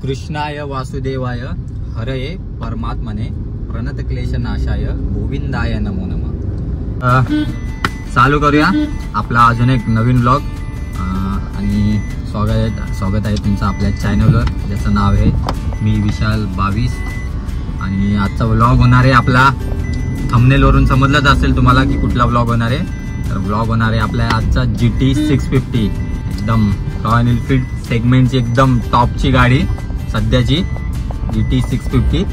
कृष्णाय वासुदेवाय हरये परमात्मने प्रणत क्लेश नाशाय गोविंदाय नमो नमः। चालू करूया आपला अजून एक नवीन ब्लॉग आणि स्वागत आहे तुमचं आपल्या चॅनलवर, ज्याचं नाव आहे मी विशाल 22। आणि आजचा ब्लॉग होणार आहे आपला, थंबनेलवरून समजलंच असेल तुम्हाला की कुठला ब्लॉग होणार आहे। तर ब्लॉग होणार आहे आपला आजचा GT 650, एकदम रॉयल एनफील्ड सेगमेंटची एकदम टॉपची गाडी सध्याची GT 650।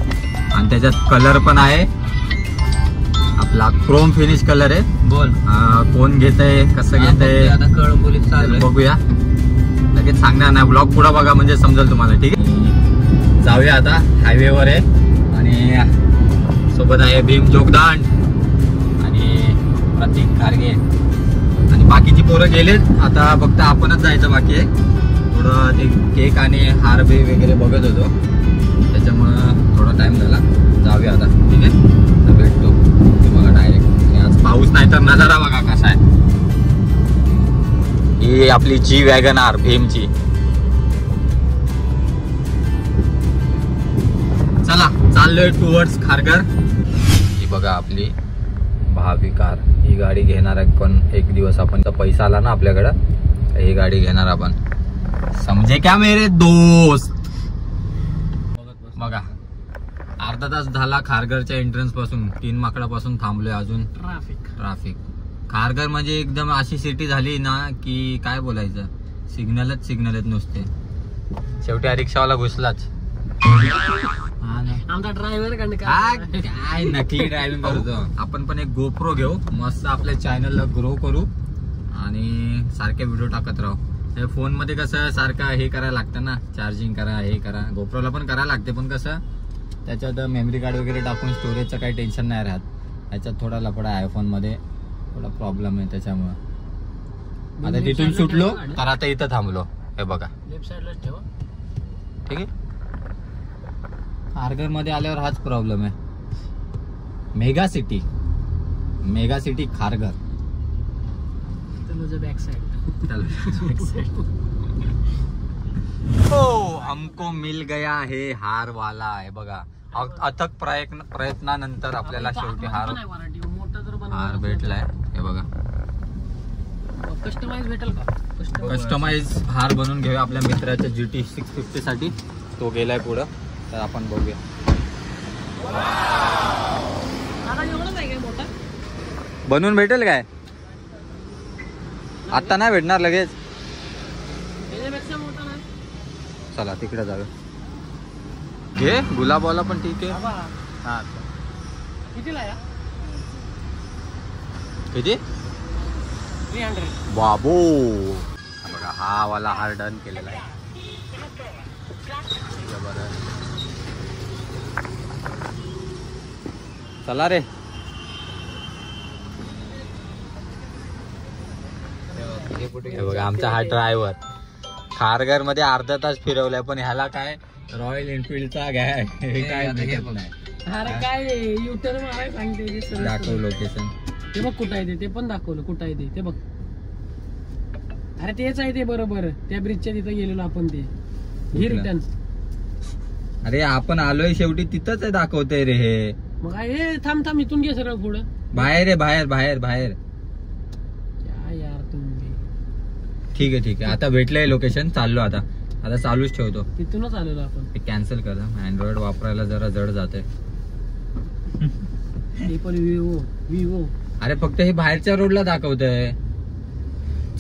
आणि त्याच्यात कलर पण आहे आपला क्रोम फिनिश कलर आहे। बोल कोण घेतय कसं घेतय बघूया, लगेच सांगणार नाही, ब्लॉग पुढे बघा म्हणजे समजेल तुम्हाला। ठीक आहे, जाऊया आता हायवेवर आहे आणि सोबत आहे भीम जोगदांड आणि प्रतीक खारगे आणि बाकीची पोरं गेलेत, आता फक्त आपणच जायचं बाकी आहे। थोडं ते केक आणि हार बे वगैरे बघत होतो, त्याच्यामुळं थोडा टाइम झाला। जाऊया आता, ठीक आहे, तर भेटतो तुम्हाला डायरेक्ट। आणि आज पाऊस नाही तर नजारा बघा कसा आहे। ही आपली जी वॅगन आर भीमची। चला चाललोय टुवर्ड्स खारघर। ही बघा आपली भावी कार, ही गाडी घेणार आहे पण एक दिवस आपण, तर पैसा आला ना आपल्याकडं, ही गाडी घेणार आपण, समजे क्या मेरे दोस्त। बघा अर्धा तास झाला खारघरच्या एंट्रन्स पासून, 3 माकडापासून थांबलोय, अजून ट्रॅफिक। खारघर म्हणजे एकदम अशी सिटी झाली ना की काय बोलायचं, सिग्नलच नुसते। शेवटी रिक्षावाला घुसलाच, आमचा ड्रायव्हर काय नकली ड्रायव्हिंग करतो। आपण पण एक गोप्रो घेऊ, मस्त आपल्या चॅनलला ग्रो करू आणि सारखे व्हिडिओ टाकत राहू। फोन मध्ये कसं सारखं हे करायला लागतं ना, चार्जिंग करा हे करा, गोप्रोला पण करायला लागते, पण कसं त्याच्यात मेमरी कार्ड वगैरे टाकून स्टोरेजचं काही टेन्शन नाही राहत। त्याच्यात थोडा लफडा आहे, आयफोन मध्ये थोडा प्रॉब्लेम आहे, त्याच्यामुळे आता तिथून सुटलो तर आता इथं थांबलो। हे बघा लेफ्ट साइडला ठेव, ठीक आहे। खारघर मध्ये आल्यावर हाच प्रॉब्लेम आहे, mega city Kharghar. Back side हो हमको मिल गया है हार वाला आहे बघा। अथक प्रयत्नानंतर आपल्याला शेवटी हार भेटलाय। हे बघा कस्टमाइज भेटेल का? कस्टमाइज हार बनवून घेऊया आपल्या मित्राच्या GT 650 साठी, तो गेलाय पुढं, तर आपण बघूया। बनवून भेटेल काय? आता नाही भेटणार लगेच, चला तिकडे जाऊया। घे गुलाबवाला पण ठीक आहे। हा किती? 300 बाबू। बघा हा वाला हार डन केलेला आहे, चला रे। हे बघा आमचा हा ड्रायव्हर खारघर मध्ये अर्धा तास फिरवलाय, पण ह्याला काय रॉयल एनफील्डचा काय भेटत नाही। अरे काय युटर्न मारायला सांगते, दाखव लोकेशन, ते बघ कुठं आहे ते पण दाखवलं, कुठं आहे ते बघ। अरे तेच आहे ते बरोबर, त्या ब्रिजच्या तिथं गेलेलो आपण, ते ही रिटर्न। अरे आपण आलोय शेवटी तिथंच आहे दाखवतंय रे हे। मग हे थांब इथून घे सरळ पुढं, बाहेर आहे, बाहेर यार तुम्ही। ठीक आहे आता भेटलंय लोकेशन, चाललो आता चालूच ठेवतो, तिथूनच आलेलो आपण। ते कॅन्सल करा, अँड्रॉइड वापरायला जरा जड जाते। विवो अरे फक्त हे बाहेरच्या रोडला दाखवतंय।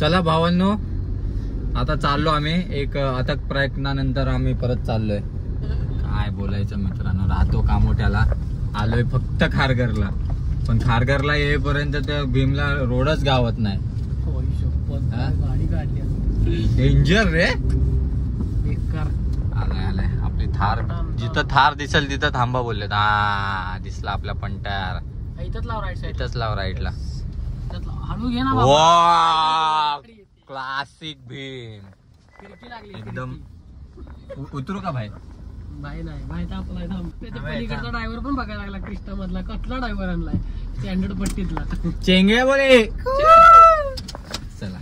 चला भावांनो, आता चाललो आम्ही, एक अथक प्रयत्नानंतर आम्ही परत चाललोय। काय बोलायचं मित्रांनो, राहतो कामोठ्याला, आलोय फक्त खारघरला, पण खारघरला येईपर्यंत त्या भीमला रोडच गावत नाही। गाडी काढली, डेंजर रे, बेकार। आलाय आपली थार, जिथं थार दिसेल तिथं थांबा बोलले। हा दिसला आपला पंटार, इथंच लाव राईट साइड, इथंच लाव राईटला। हळू घे ना, वा क्लासिक भीम एकदम। उतरू का भाई? भाई नाही, भाई तापलाय, थांब। पलीकडचा ड्रायव्हर पण बघायला लागला, कृष्णा मधला कसला ड्रायव्हर आणलाय, स्टँडर्ड पट्टीतला चेंगे बोले। चला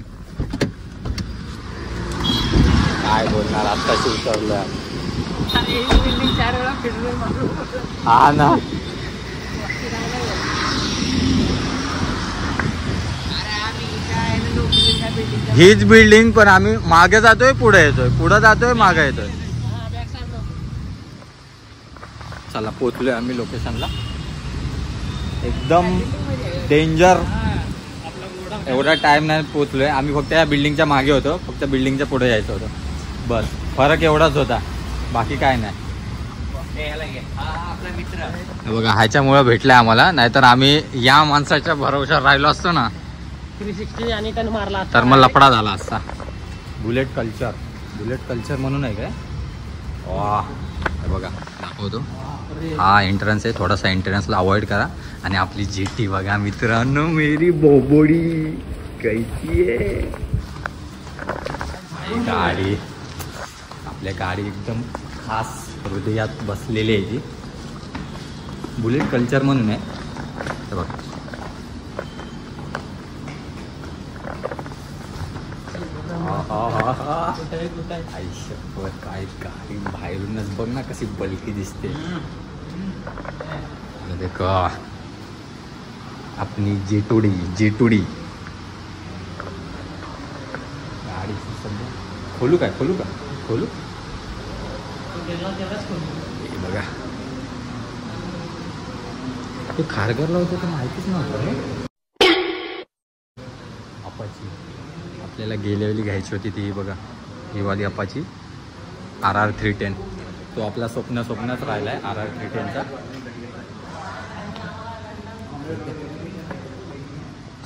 काय बोलणार, आत्ताशी उतरलोय। बिल्डिंग 4 वेळा फिरलोय मारू. हा ना. हीच बिल्डिंग पण आम्ही मागे जातोय पुढे येतोय, पुढे जातोय मागे येतोय. चला पोचलोय आम्ही लोकेशनला. एकदम डेंजर. एवढा टाइम नाही पोचलोय आम्ही. फक्त या बिल्डिंगच्या मागे होतो, फक्त बिल्डिंगच्या पुढे यायचं होतं बस. फरक एवढाच होता, बाकी काय नाही. बघा ह्याच्यामुळे भेटलंय आम्हाला, नाहीतर आम्ही या माणसाच्या भरोशावर राहिलो असतो ना 360 आणि त्यानं मारला तर मग लफडा झाला असता. बुलेट कल्चर, बुलेट कल्चर म्हणून आहे काय. वा बघा दाखवतो. हा एंट्रन्स आहे, थोडासा एंट्रन्सला अवॉइड करा. आणि आपली GT बघा मित्रांनो, मेरी बोबोडी कैसी आहे गाडी. आपल्या गाडी एकदम खास हृदयात बसलेली आहे ती. बुलेट कल्चर म्हणून आहे हे बघा. आयुष्यभर काय गाडी बाहेरूनच बघ ना कशी बलकी दिसते. देखो आपली जेटुडी गाडी खोलू का खोलू हे बघा. ते खारघरला होतं तर माहितीच नव्हतं रे. अपाची आपल्याला गेल्यावेळी घ्यायची होती ती बघा, ही वाली अपाची RR 310. तो आपला स्वप्नात राहिलाय RR 310चा.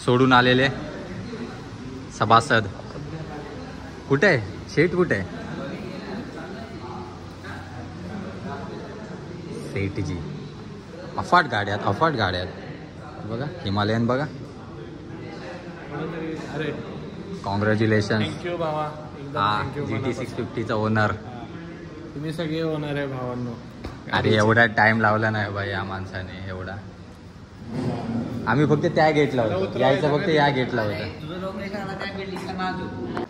सोडून आलेले सभासद कुठे आहे, शेठ कुठे आहे. सेठजी. अफाट गाड्यात बघा. हिमालयन बघा. कॉंग्रॅच्युलेशन. थँक्यू भावा. हा GT 650चा ओनर. तुम्ही सगळे ओनर आहे भावांनो. अरे एवढा टाइम लावला नाही बाई या माणसाने एवढा. आम्ही फक्त त्या गेटला होतो, यायचं फक्त या गेटला होतं.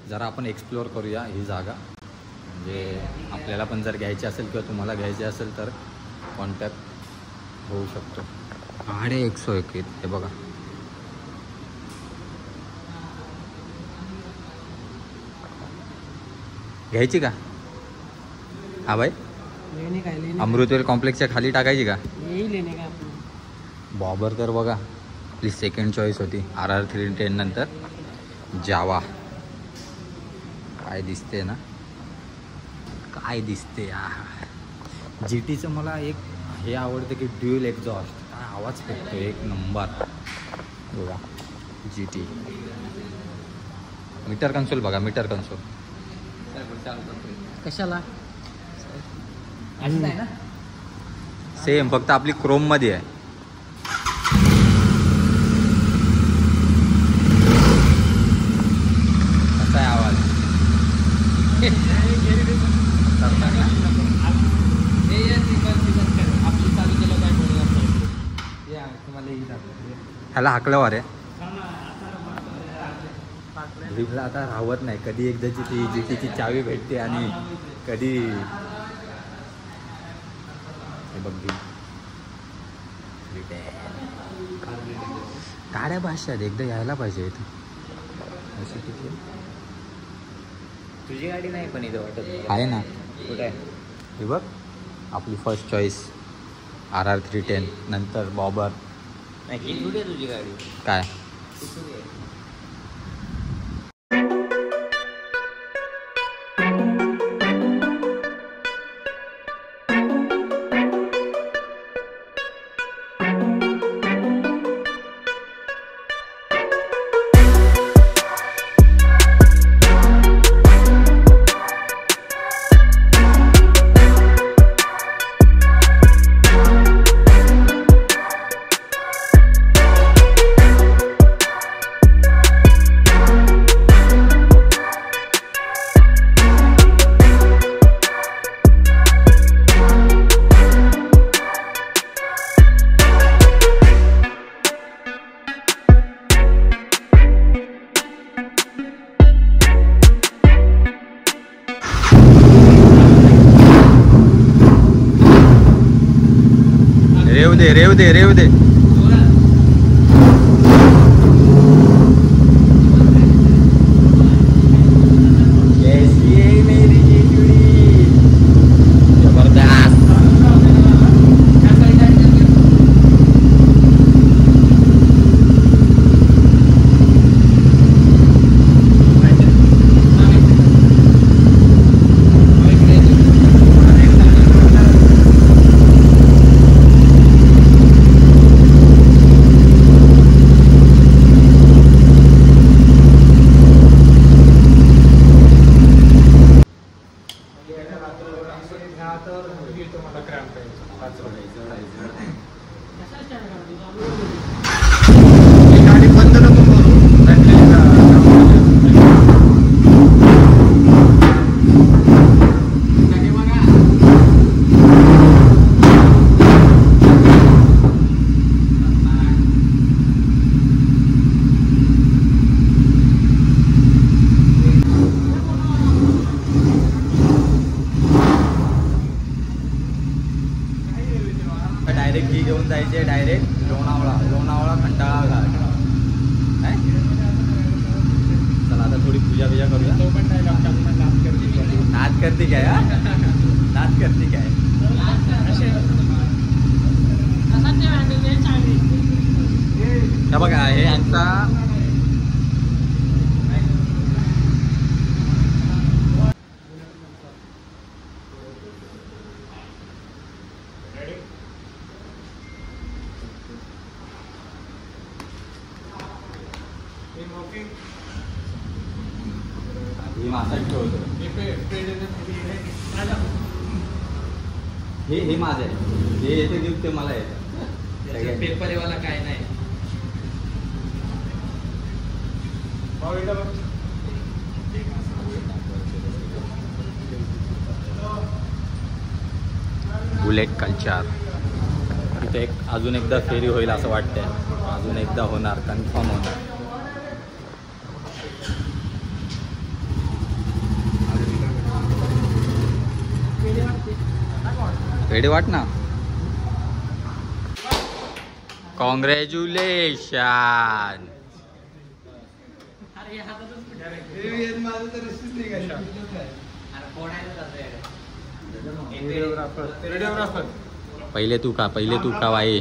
जरा आपण एक्सप्लोअर करूया ही जागा. म्हणजे आपल्याला पण जर घ्यायची असेल किंवा तुम्हाला घ्यायची असेल तर कॉन्टॅक्ट होऊ शकतो. 101 हे बघा. घ्यायची का हा भाई. अमृतवेल कॉम्प्लेक्सच्या खाली टाकायची का. बॉबर तर बघा आपली सेकंड चॉईस होती. RR 310 नंतर जावा. काय दिसते ना, काय दिसते. GTचं मला एक हे आवडतं की ड्युअल एक्झॉस्ट. काय आवाज करतो एक नंबर बघा. GT मीटर कन्सोल बघा, मीटर कन्सोल कशाला सेम, फक्त आपली क्रोम मध्ये आहे. कसा आहे आवाज. ह्याला हाकल्यावर आहे. ड्रीमला आता राहत नाही. कधी एकदाची ती GTची चावी भेटते आणि कधी हे बघ गाड्या भाषात एकदा यायला पाहिजे इथं. अशी किती तुझी गाडी नाही पण इथं वाटत आहे ना. कुठे आहे. हे बघ आपली फर्स्ट चॉईस RR 310 नंतर बॉबर. नाही ही कुठे आहे तुझी गाडी. काय ती कुठे आहे. दे रेव दे रेव दे. डायरेक्ट ही घेऊन जायचे डायरेक्ट लोणावळा खंडाळा घाट. चला आता थोडी पूजा करूया. नाच करते काय नाच करते काय. हे बघा हे यांचा हे माझं आहे. हे येते गिफ्ट ते मला येतं. पेपरवाला काय नाही. बुलेट कल्चर इथे एक अजून एकदा फेरी होईल असं वाटतंय. अजून एकदा होणार कन्फर्म होणार. रेडी वाट ना. कॉंग्रॅच्युलेशन. पहिले तू का बाई.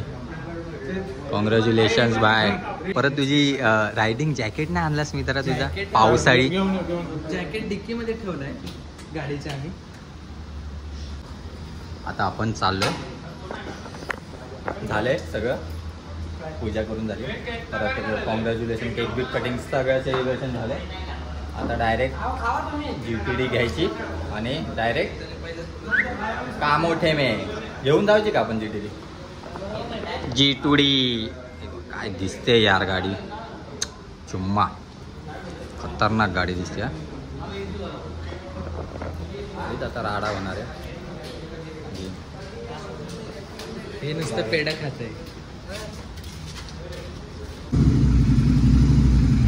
कॉंग्रॅच्युलेशन्स बाय. परत तुझी रायडिंग जॅकेट नाही आणलास मी तर तुझा पावसाळी जॅकेट डिक्की मध्ये ठेवलाय गाडीच्या आहे. आता आपण चाललोय. झालंय सगळं. पूजा करून झाली. परत कॉंग्रॅच्युलेशन केक बिक कटिंग सगळं सेलिब्रेशन झालंय. आता डायरेक्ट GTD घ्यायची आणि डायरेक्ट कामोठे मे घेऊन जायची का आपण G2D. काय दिसते यार गाडी. चुम्मा खतरनाक गाडी दिसते. आता राडा होणार आहे. हे नुसतं पेढा खाते.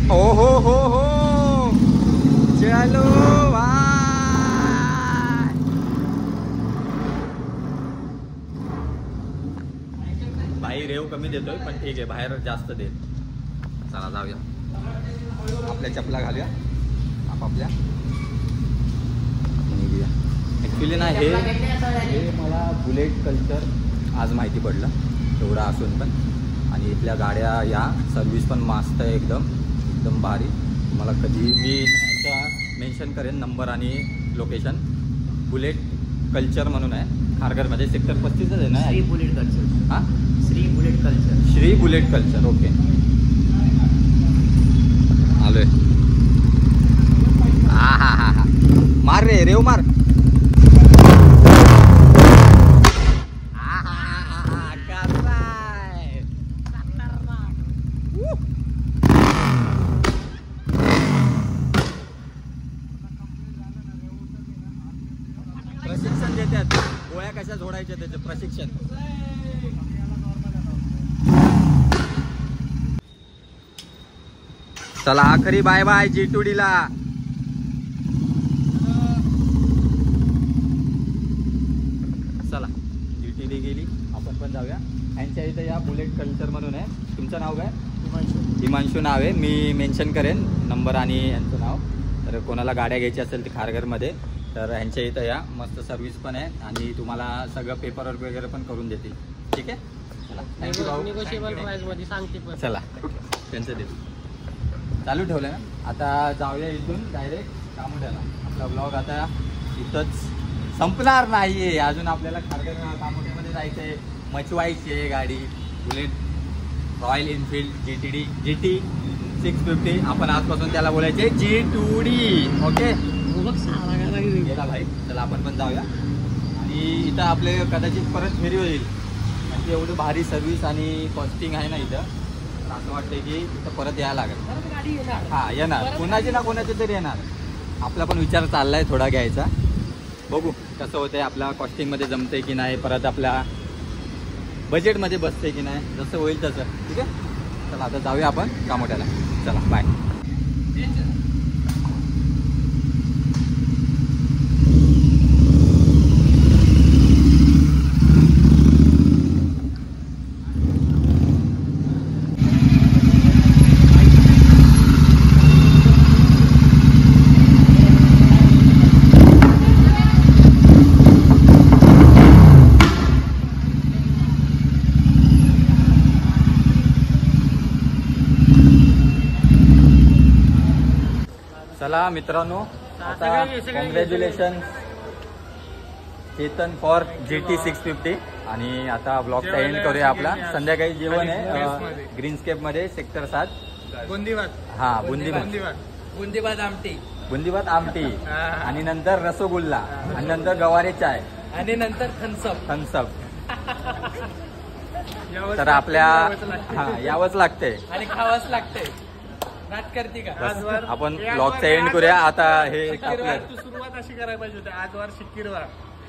हो हो हो हो चलो भाई. भाई रेव कमी देतोय पण ठीक आहे. बाहेर जास्त देत. चला जाऊया. आपल्या चपला घालूया आपापल्या. ॲक्च्युली ना हे मला बुलेट कल्चर आज माहिती पडलं एवढं असून पण. आणि इथल्या गाड्या या सर्विस पण मस्त आहे. एकदम भारी. मला कधी मी यांचा मेन्शन करेन नंबर आणि लोकेशन. बुलेट कल्चर म्हणून आहे खारघरमध्ये. सेक्टर 35 आहे ना. Shri bullet culture. हां Shri bullet culture. Shri bullet culture. Okay आलोय. हा मार रे रेव मार. प्रशिक्षण देतात. गोळ्या कशा जोडायच्या त्याचे प्रशिक्षण. चला आखरी बाय बाय G2D ला. चला GTD गाडी गेली, आपण पण जाऊया. यांच्या इथं या बुलेट कल्चर म्हणून आहे. तुमचं नाव काय? हिमांशू नाव आहे. मी मेन्शन करेन नंबर आणि यांचं नाव. तर कोणाला गाड्या घ्यायची असेल ती खारघरमध्ये तर ह्यांच्या इथं या. मस्त सर्व्हिस पण आहे आणि तुम्हाला सगळं पेपरवर्क वगैरे पण करून देतील. ठीक आहे, चला थँक्यू भाऊ. निगोशिएबल प्राइस मध्ये सांगते पण. चला त्यांचं दे चालू ठेवलं ना. आता जाऊया इथून डायरेक्ट कामोठ्याला. आपला ब्लॉग आता इथंच संपणार नाही आहे. अजून आपल्याला खारघर कामोठ्यामध्ये जायचं आहे, मचवायची आहे गाडी. Bullet royal Enfield GT 650. आपण आजपासून त्याला बोलायचे G2D. ओके गेला भाई. चला आपण पण जाऊया. आणि इथं आपले कदाचित परत फेरी होईल म्हणजे एवढं भारी सर्व्हिस आणि कॉस्टिंग आहे ना इथं. तर असं वाटतं की इथं परत यायला लागेल. हां येणार, कोणाची ना कोणाची तरी येणार. आपला पण विचार चाललाय थोडा घ्यायचा. बघू कसं होतंय, आपल्या कॉस्टिंगमध्ये जमतंय की नाही, परत आपल्या बजेटमध्ये बसते की नाही, जसं होईल तसं. ठीक आहे, चला आता जाऊया आपण कामोठ्याला. चला बाय. चला मित्रांनो, आता कॉंग्रॅच्युलेशन चेतन फॉर GT 650. आणि आता ब्लॉगचा एंड करूया आपला. संध्याकाळी जेवण आहे ग्रीनस्केप मध्ये सेक्टर 7. हा बुंदीभात आमटी आणि नंतर रसगुल्ला आणि नंतर गवारी चाय आणि नंतर थम्सअप. तर आपल्या यावंच लागते आणि खावाच लागते. नाट करते का? आपण ब्लॉगचा एंड करूया आता. हे सुरुवात अशी करायला पाहिजे होती.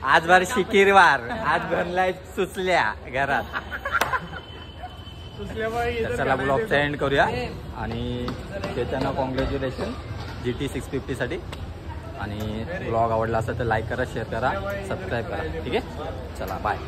आजवार शिकीरवार आज भरलाय सुचल्या घरात. चला ब्लॉगचा एंड करूया. आणि चेतन कॉंग्रॅच्युलेशन GT 650 साठी. आणि ब्लॉग आवडला असेल तर लाईक करा, शेअर करा, सबस्क्राईब करा. ठीक आहे, चला बाय.